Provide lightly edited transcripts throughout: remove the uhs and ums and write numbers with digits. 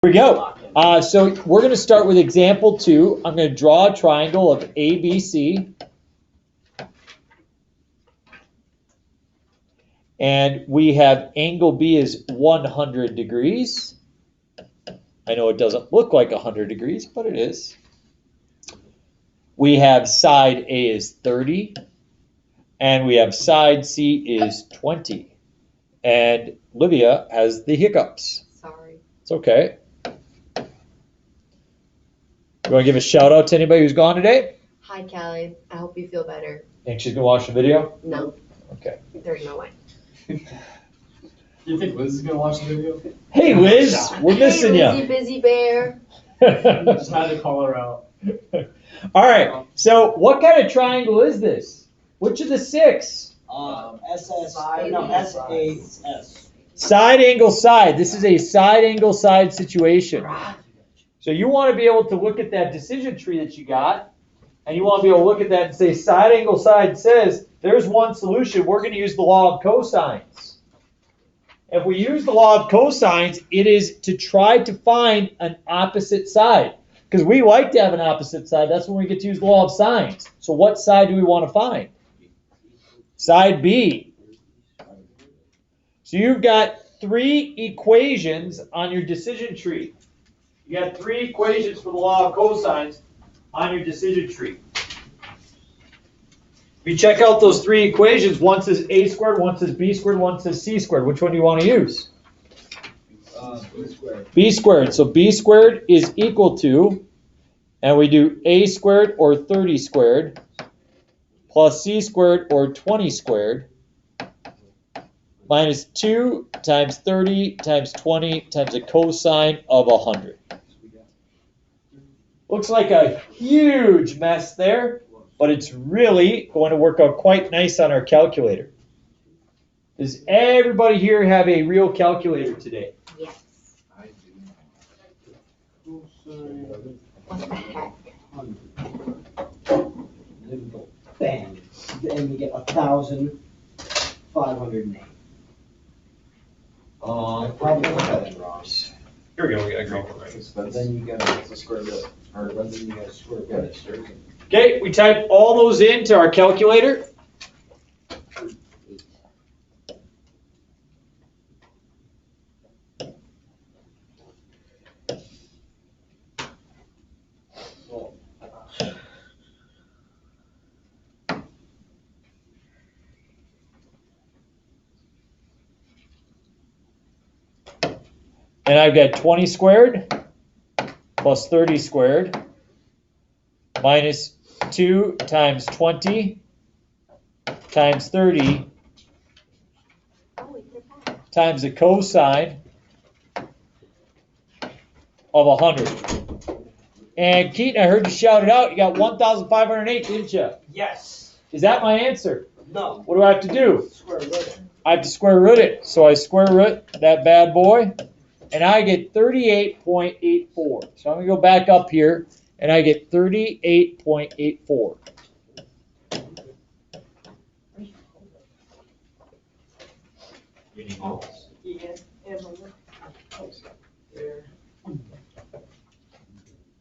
Here we go. So we're going to start with example 2. I'm going to draw a triangle of ABC. And we have angle B is 100 degrees. I know it doesn't look like 100 degrees, but it is. We have side A is 30. And we have side C is 20. And Livia has the hiccups. Sorry. It's okay. You want to give a shout out to anybody who's gone today? Hi, Callie. I hope you feel better. Think she's going to watch the video? No. Okay. There's no way. You think Liz is going to watch the video? Hey, Liz. We're missing Hey, you. Lizzie Busy Bear. Just had to call her out. All right. So what kind of triangle is this? Which of the 6? SAS. Side angle side. This is a side angle side situation. So you want to be able to look at that decision tree that you got, and you want to be able to look at that and say side angle side says there's one solution. We're going to use the law of cosines. If we use the law of cosines, it is to try to find an opposite side. Because we like to have an opposite side. That's when we get to use the law of sines. So what side do we want to find? Side B. So you've got 3 equations on your decision tree. You got 3 equations for the law of cosines on your decision tree. If you check out those 3 equations, one says a squared, one says b squared, one says c squared. Which one do you want to use? B squared. B squared. So b squared is equal to, and we do a squared or 30 squared plus c squared or 20 squared minus 2 times 30 times 20 times a cosine of 100. Looks like a huge mess there, but it's really going to work out quite nice on our calculator. Does everybody here have a real calculator today? Yes. I do. What the heck? Bang. And we get 1,508. Probably got that wrong. Here we go. We got a green one. But then you got a square root. Or then you got a square root. Okay, we type all those into our calculator. And I've got 20 squared plus 30 squared minus 2 times 20 times 30 times the cosine of 100. And Keaton, I heard you shout it out. You got 1,508, didn't you? Yes. Is that my answer? No. What do I have to do? Square root. I have to square root it. So I square root that bad boy, and I get 38.84. So I'm going to go back up here, and I get 38.84.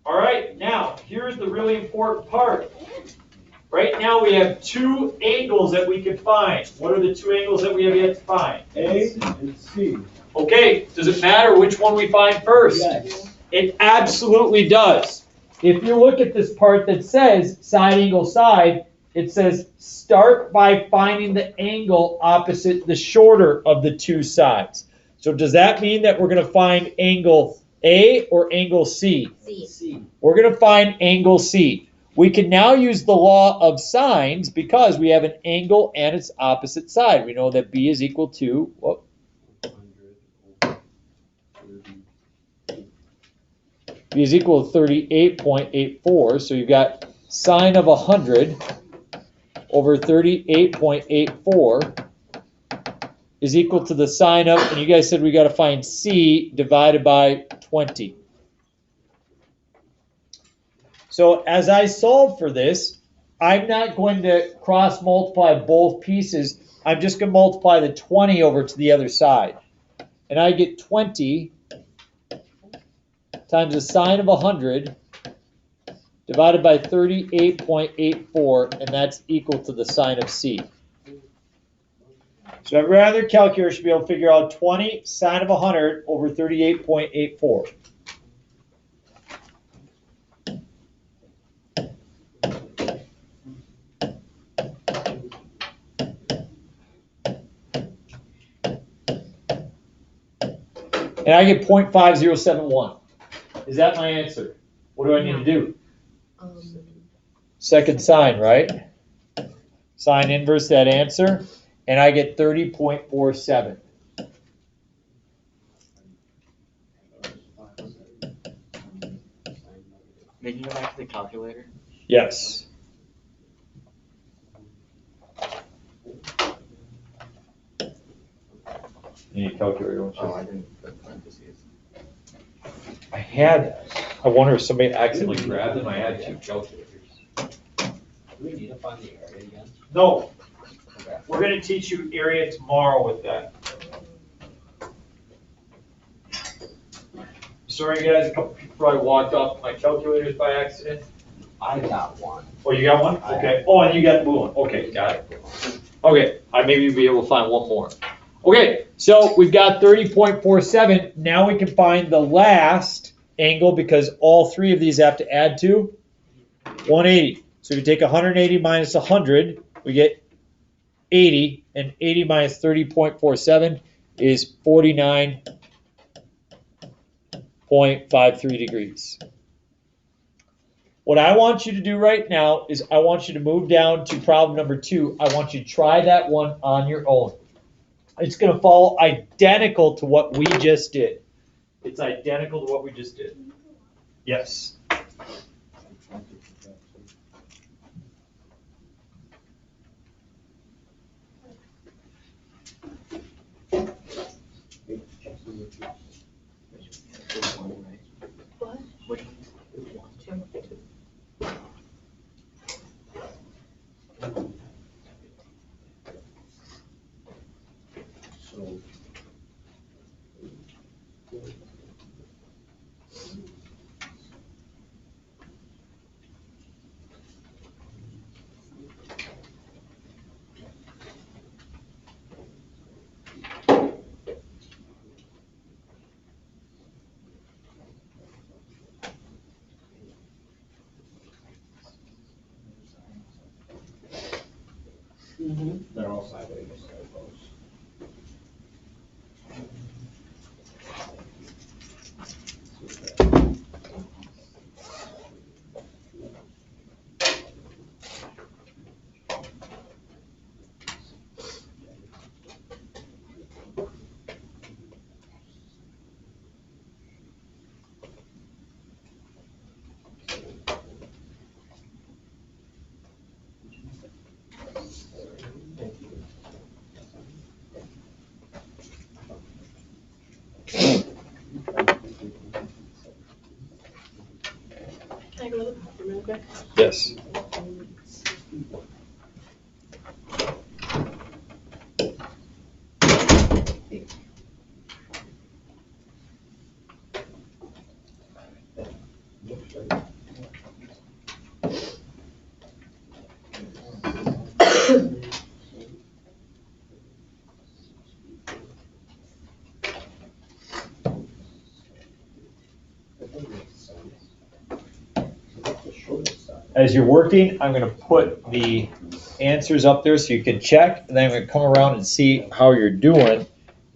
All right, now here's the really important part. Right now we have 2 angles that we can find. What are the 2 angles that we have yet to find? A and C. Okay, does it matter which one we find first? Yes. It absolutely does. If you look at this part that says side angle side, it says start by finding the angle opposite the shorter of the 2 sides. So does that mean that we're going to find angle A or angle C? C. We're going to find angle C. We can now use the law of sines because we have an angle and its opposite side. We know that B is equal to, B is equal to 38.84. So you've got sine of 100 over 38.84 is equal to the sine of, and you guys said we got to find C divided by 20. So as I solve for this, I'm not going to cross multiply both pieces. I'm just going to multiply the 20 over to the other side. And I get 20 times the sine of 100 divided by 38.84, and that's equal to the sine of c. So everyone on their calculator should be able to figure out 20 sine of 100 over 38.84. And I get 0.5071. Is that my answer? What do I need to do? Second sine, right? Sine inverse that answer, and I get 30.47. Then you go back to the calculator. Yes. You need a calculator, don't you? Oh, I didn't put parentheses. I wonder if somebody accidentally grabbed them. I had 2 calculators. Do we need to find the area again? No, Okay. we're gonna teach you area tomorrow with that. Sorry guys, a couple people probably walked off my calculators by accident. I got one. Oh, you got one? Okay. Oh, and you got the blue one. Okay, got it. Okay, I maybe be able to find one more. Okay, so we've got 30.47. Now we can find the last angle because all 3 of these have to add to 180. So if you take 180 minus 100, we get 80, and 80 minus 30.47 is 49.53 degrees. What I want you to do right now is I want you to move down to problem number 2. I want you to try that one on your own. It's going to follow identical to what we just did. It's identical to what we just did. Yes. What? Which So. They're all sideways, I suppose. Can I go to the bathroom real quick? Yes. As you're working, I'm going to put the answers up there so you can check, and then I'm going to come around and see how you're doing,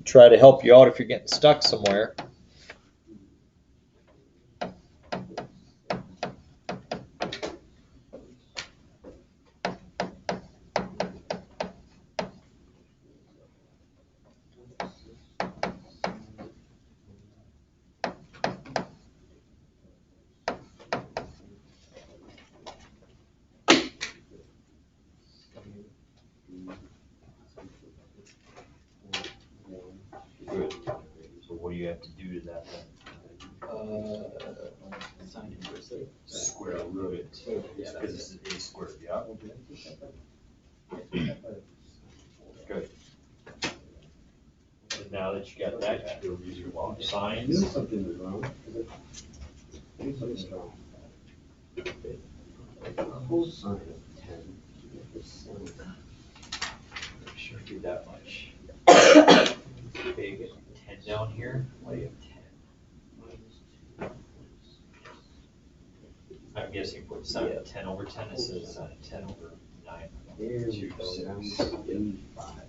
try to help you out if you're getting stuck somewhere. Good. So what do you have to do to that then? sine inverse it. Square root it. Yeah, Because this is a squared, yeah? Good. And now that you got that, you go use your I knew signs. something was wrong. Cosine of 10 is Shouldn't do that much. Okay, you get 10 down here. Why do you have 10? I'm guessing put sine of 10 over 10, it says sine of 10 over 9. There we go, now we see 85.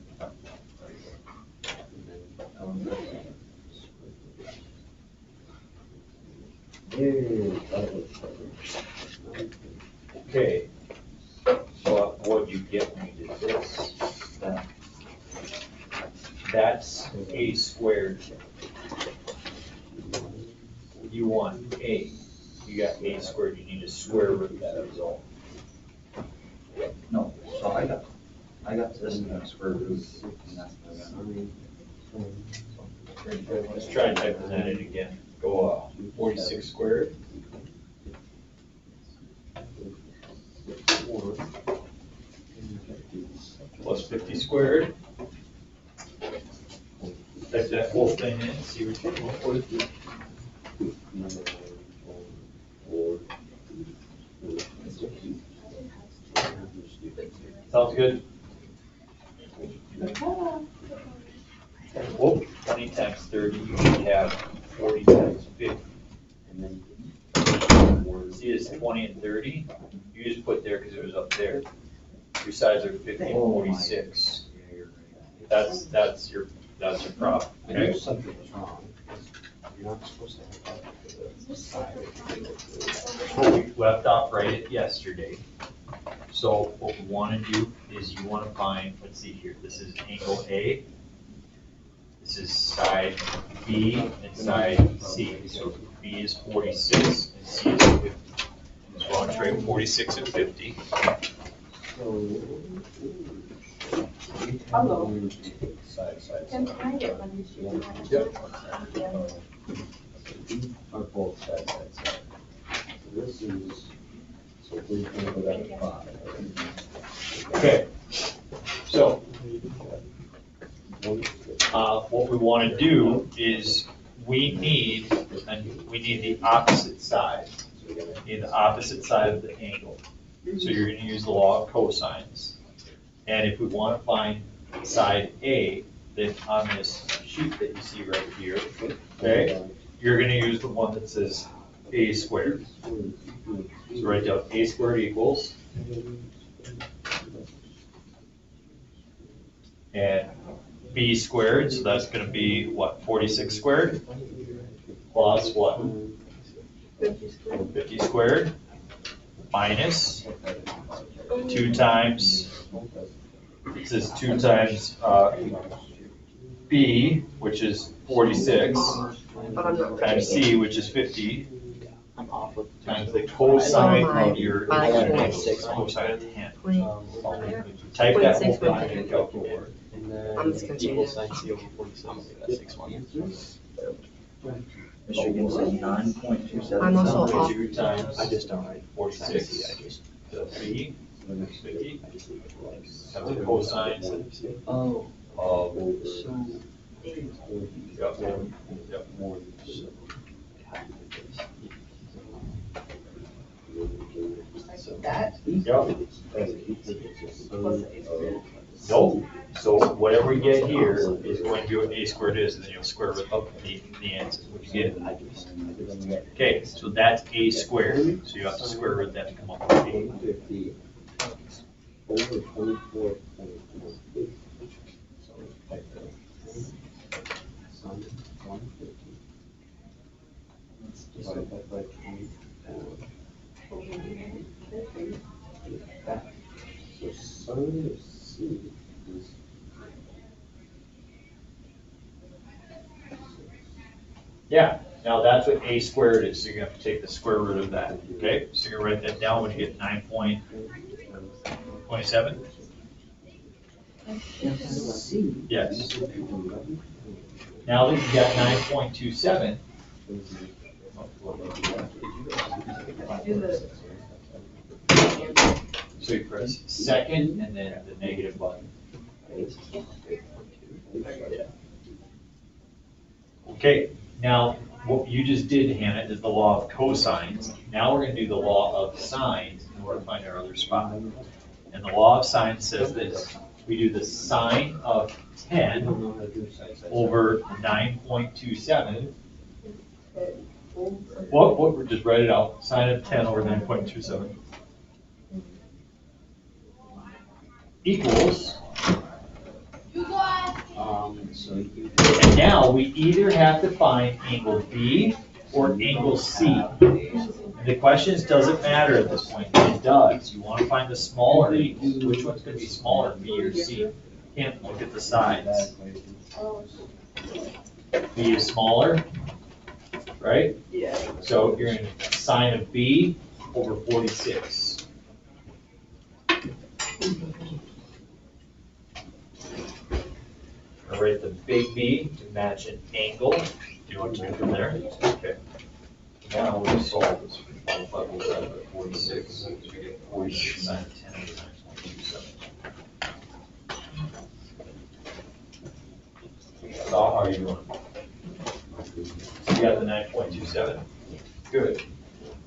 And then, Okay. So what you get when you did this? That's a squared. You want a. You got a squared, you need to square root that result. No, so I got this in the square root, and that's what I got. Let's try typing that in again. Go 46 squared. Plus 50 squared. Type that whole thing in, see what you come up with. Sounds good? Whoop, 20 times 30, you should have 40 times 50. See this 20 and 30? You just put there because it was up there. Your sides are 50 and 46. That's your problem. I Okay? knew something was wrong. You're not supposed to have that. We left off right at yesterday. So what we want to do is you want to find, let's see here, this is angle A. This is side B and side C. So B is 46 and C is 50. So I want to trade 46 and 50. Hello. Side. Can I get one? Are both side. So this is, so we're gonna go down to 5. Okay. So what we want to do is we need the opposite side. We need the opposite side of the angle. So you're going to use the law of cosines. And if we want to find side A, then on this sheet that you see right here, okay, you're going to use the one that says a squared. So write down a squared equals, and b squared, so that's going to be what, 46 squared? Plus what? 50 squared minus 2 times, it says 2 times b, which is 46, times c, which is 50, I'm off with. times the cosine Oh my of your gosh. cosine of 10. Point. Type that whole 26 thing point in your calculator. I'm just Equal confused. sign C over 47, that's 6-1. Michigan said 9.27. I'm also off. 2 times I just don't write 46, I just. the b, 50, I just leave it blank. times the cosine Oh, of, so. yep, yep. That? Yep. Nope, so whatever we get here is going to be what a squared is, and then you'll square root up the answer, what you get. Okay, so that's a squared, so you have to square root that to come up with a. 150 over 24.1. So type that. Sine 150 divided by 24. That. So sine of C is Yeah, now that's what a squared is, so you're gonna have to take the square root of that, okay? So you're gonna write that down when you get 9.27? C. Yes. Now that you got 9.27, so you press second and then the negative button. Okay, now what you just did, Hannah, is the law of cosines. Now we're gonna do the law of sines in order to find our other spot. And the law of sines says this. We do the sine of 10 over 9.27. What, just write it out. Sine of 10 over 9.27 equals. So you. And now we either have to find angle B or angle C. And the question is, does it matter at this point? It does. You want to find the smaller angles. Which one's going to be smaller, B or C? Can't look at the sides. B is smaller, right? Yeah. So you're in sine of B over 46. I'll write the big B to match an angle. Do you want to do from there? Okay. Now we'll solve this. Multiply both sides by 46. So we get 46 sine of 10 over 9.27. So how are you doing? So you got the 9.27. Good.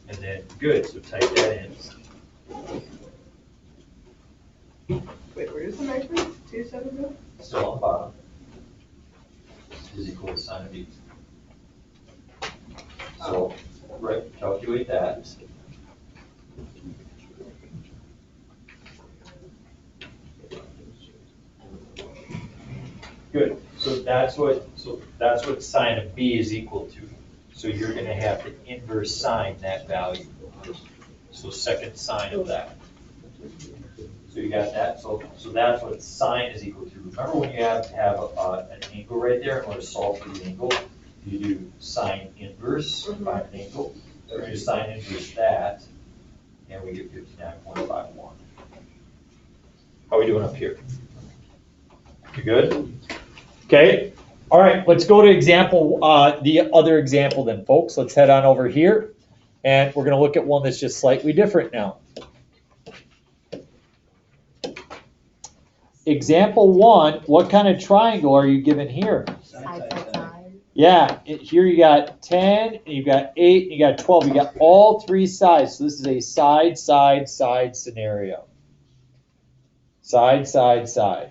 And then, good, so type that in. Wait, where's the next one? 2.7 go? Still on the bottom. Is equal to sine of B. So, right, calculate that. Good, so that's what sine of B is equal to. So you're gonna have to inverse sine that value. So second sine of that. So you got that, so that's what sine is equal to. Remember when you have an angle right there, in order to solve for the angle, you do sine inverse, find an angle. So we're gonna do sine inverse that, and we get 59.51. How are we doing up here? You good? Okay, all right, let's go to example, the other example then, folks. Let's head on over here, and we're gonna look at one that's just slightly different now. Example 1, what kind of triangle are you given here? Side, side, side. Yeah, here you got 10, and you got 8, and you got 12. You got all three sides. So this is a side, side, side scenario. Side, side, side.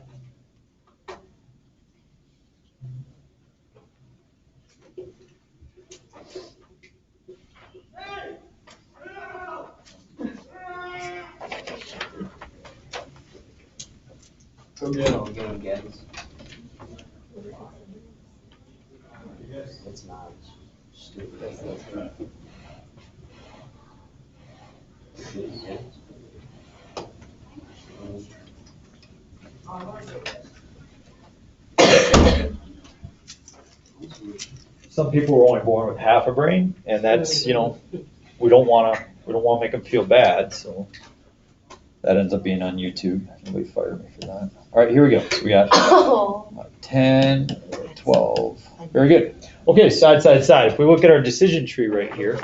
Come down again, guys. It's not stupid. Some people are only born with half a brain, and that's, we don't want to make them feel bad, so that ends up being on YouTube. Nobody fired me for that. All right, here we go. So we got 10, 12. Very good. Okay, side, side, side. If we look at our decision tree right here,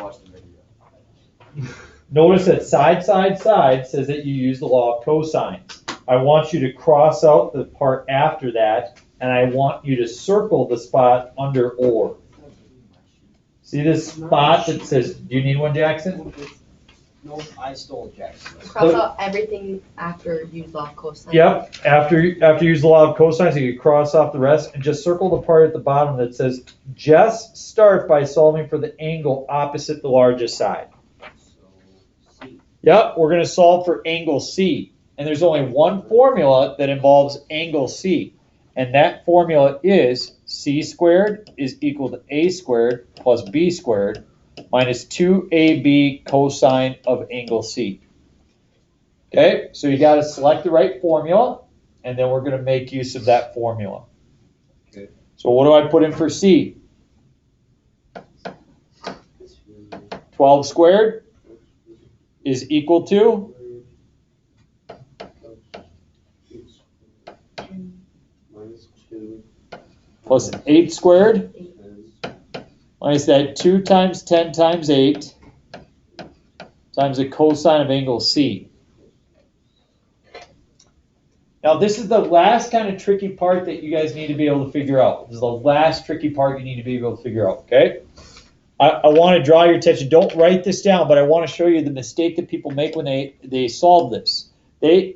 notice that side, side, side says that you use the law of cosines. I want you to cross out the part after that, and I want you to circle the spot under or. See this spot that says, do you need one, Jackson? No, I stole Jackson. Cross out everything after use law of cosine. Yep, after you use the law of cosines, you can cross off the rest and just circle the part at the bottom that says, just start by solving for the angle opposite the largest side. So, C. Yep, we're going to solve for angle C. And there's only one formula that involves angle C. And that formula is C squared is equal to A squared plus B squared minus 2AB cosine of angle C. Okay, so you got to select the right formula, and then we're going to make use of that formula. Okay. So what do I put in for C? 12 squared is equal to? Plus 8 squared minus that 2 times 10 times 8 times the cosine of angle C. Now this is the last kind of tricky part that you guys need to be able to figure out. This is the last tricky part you need to be able to figure out, okay? I want to draw your attention. Don't write this down, but I want to show you the mistake that people make when they solve this.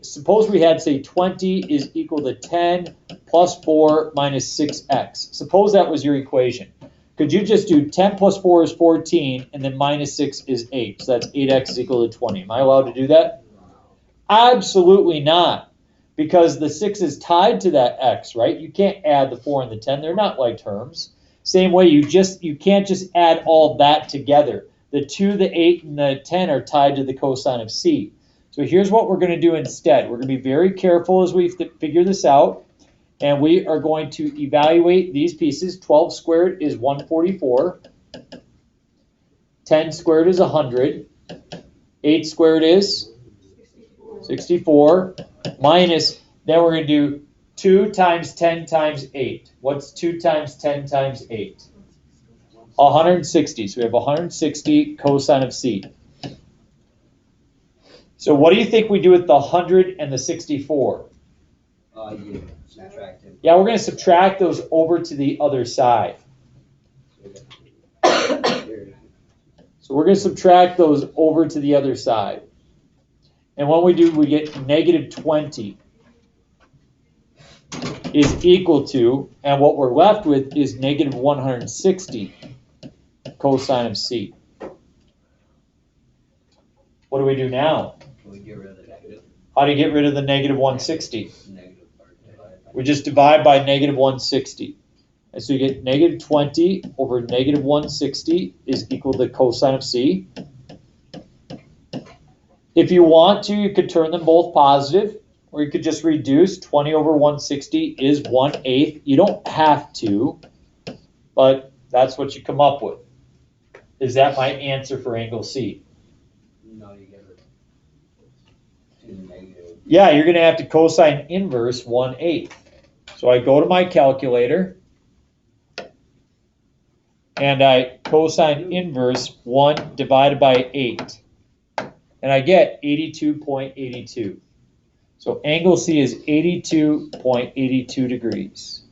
Suppose we had, say, 20 is equal to 10 plus 4 minus 6x. Suppose that was your equation. Could you just do 10 plus 4 is 14, and then minus 6 is 8? So that's 8x is equal to 20. Am I allowed to do that? Absolutely not, because the 6 is tied to that x, right? You can't add the 4 and the 10. They're not like terms. Same way, you can't just add all that together. The 2, the 8, and the 10 are tied to the cosine of c. So here's what we're going to do instead. We're going to be very careful as we figure this out, and we are going to evaluate these pieces. 12 squared is 144. 10 squared is 100. 8 squared is 64. Minus, then we're going to do 2 times 10 times 8. What's 2 times 10 times 8? 160. So we have 160 cosine of c. So what do you think we do with the 100 and the 64? You subtract it. Yeah, we're going to subtract those over to the other side. So we're going to subtract those over to the other side. And when we do, we get negative 20 is equal to, and what we're left with is negative 160 cosine of c. What do we do now? We get rid of the negative. How do you get rid of the negative 160? Negative part divided by. We just divide by negative 160. And so you get negative 20 over negative 160 is equal to cosine of c. If you want to, you could turn them both positive, or you could just reduce. 20 over 160 is 1/8. You don't have to, but that's what you come up with. Is that my answer for angle C? No, you get rid of the negative. Yeah, you're going to have to cosine inverse 1/8. So I go to my calculator, and I cosine inverse 1 divided by 8. And I get 82.82. So angle C is 82.82 degrees.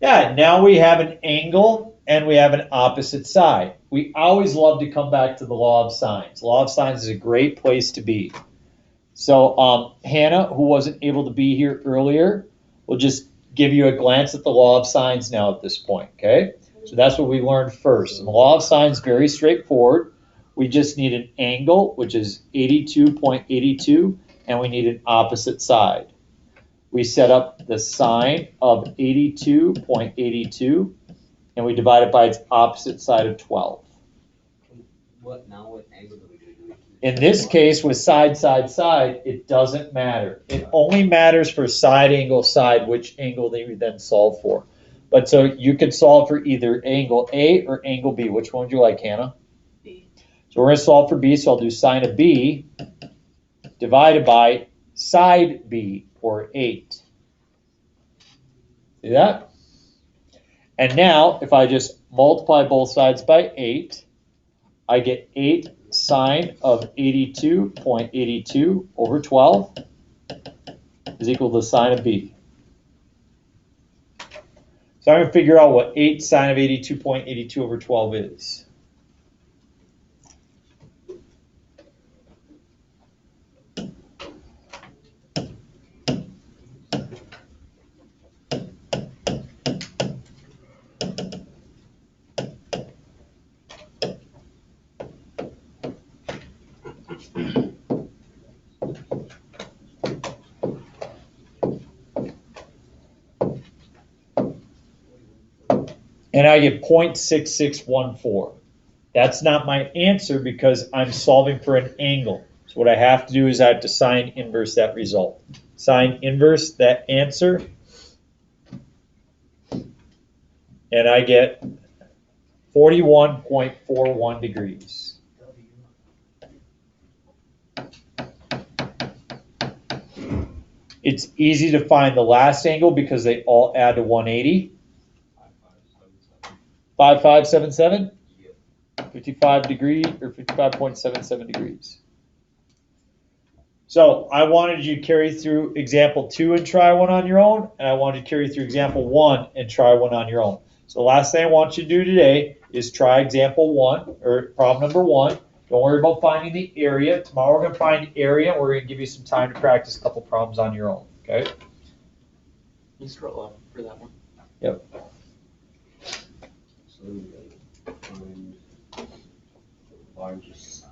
Yeah, now we have an angle and we have an opposite side. We always love to come back to the law of sines. Law of sines is a great place to be. So Hannah, who wasn't able to be here earlier, will just give you a glance at the law of sines now at this point, okay? So that's what we learned first. And the law of sines is very straightforward. We just need an angle, which is 82.82, and we need an opposite side. We set up the sine of 82.82, and we divide it by its opposite side of 12. What angle do we do? In this case, with side, it doesn't matter. It only matters for side, which angle they then solve for. But so you could solve for either angle A or angle B. Which one would you like, Hannah? B. So we're going to solve for B, so I'll do sine of B divided by side B, or 8. See that? And now, if I just multiply both sides by 8, I get 8 sine of 82.82 over 12 is equal to the sine of B. So I'm going to figure out what 8 sine of 82.82 over 12 is. And I get 0.6614. That's not my answer because I'm solving for an angle. So what I have to do is I have to sine inverse that result. Sine inverse that answer, and I get 41.41 degrees. It's easy to find the last angle because they all add to 180. 5577? 55 degree or 55.77 degrees. So I wanted you to carry through example 2 and try one on your own, and I wanted you to carry through example 1 and try one on your own. So the last thing I want you to do today is try example 1, or problem number 1. Don't worry about finding the area. Tomorrow we're going to find the area, and we're going to give you some time to practice a couple problems on your own, okay? Can you scroll up for that one? Yep. So we gotta find the largest side.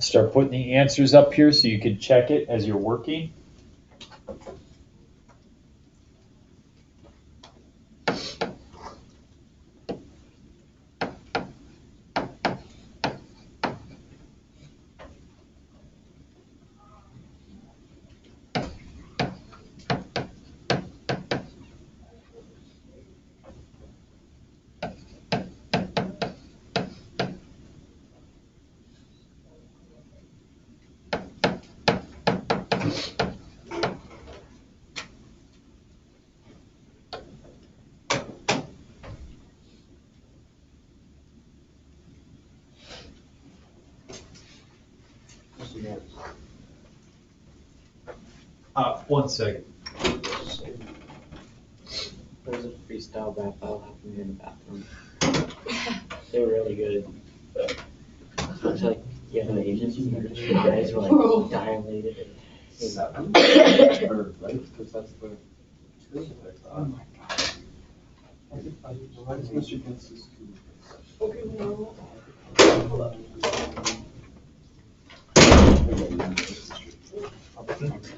Start putting the answers up here so you can check it as you're working. One second. There was a freestyle rap battle happening in the bathroom. They were really good. It's like, yeah, the agency, you guys were like dilated. 7? Or, right, because that's the 2, I thought. Oh my god. Why does Mr. Gets this too? Okay, no. Hold up.